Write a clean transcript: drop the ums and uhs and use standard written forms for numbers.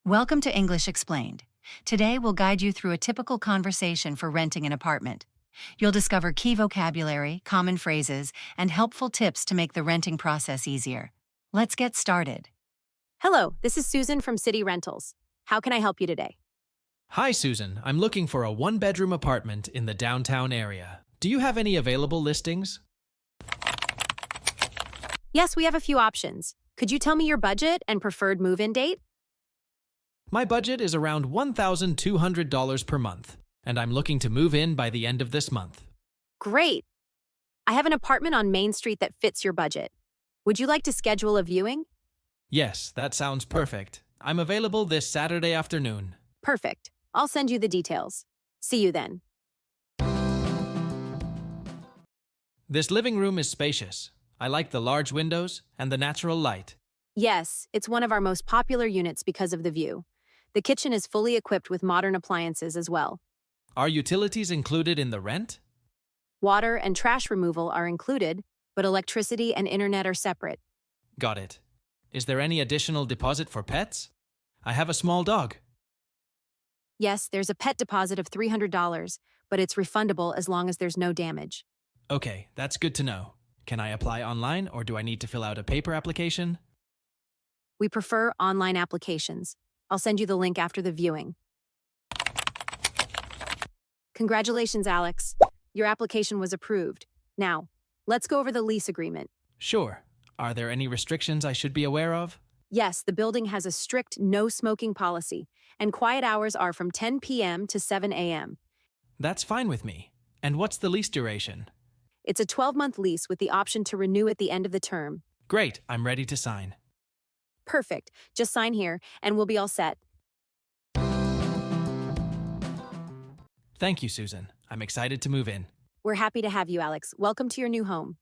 Welcome to English Explained. Today we'll guide you through a typical conversation for renting an apartment. You'll discover key vocabulary, common phrases, and helpful tips to make the renting process easier. Let's get started. Hello, this is Susan from City Rentals. How can I help you today? Hi, Susan. I'm looking for a one-bedroom apartment in the downtown area. Do you have any available listings? Yes, we have a few options. Could you tell me your budget and preferred move-in date? My budget is around $1,200 per month, and I'm looking to move in by the end of this month. Great! I have an apartment on Main Street that fits your budget. Would you like to schedule a viewing? Yes, that sounds perfect. I'm available this Saturday afternoon. Perfect. I'll send you the details. See you then. This living room is spacious. I like the large windows and the natural light. Yes, it's one of our most popular units because of the view. The kitchen is fully equipped with modern appliances as well. Are utilities included in the rent? Water and trash removal are included, but electricity and internet are separate. Got it. Is there any additional deposit for pets? I have a small dog. Yes, there's a pet deposit of $300, but it's refundable as long as there's no damage. Okay, that's good to know. Can I apply online or do I need to fill out a paper application? We prefer online applications. I'll send you the link after the viewing. Congratulations, Alex. Your application was approved. Now, let's go over the lease agreement. Sure. Are there any restrictions I should be aware of? Yes, the building has a strict no smoking policy, and quiet hours are from 10 p.m. to 7 a.m. That's fine with me. And what's the lease duration? It's a 12-month lease with the option to renew at the end of the term. Great, I'm ready to sign. Perfect. Just sign here, and we'll be all set. Thank you, Susan. I'm excited to move in. We're happy to have you, Alex. Welcome to your new home.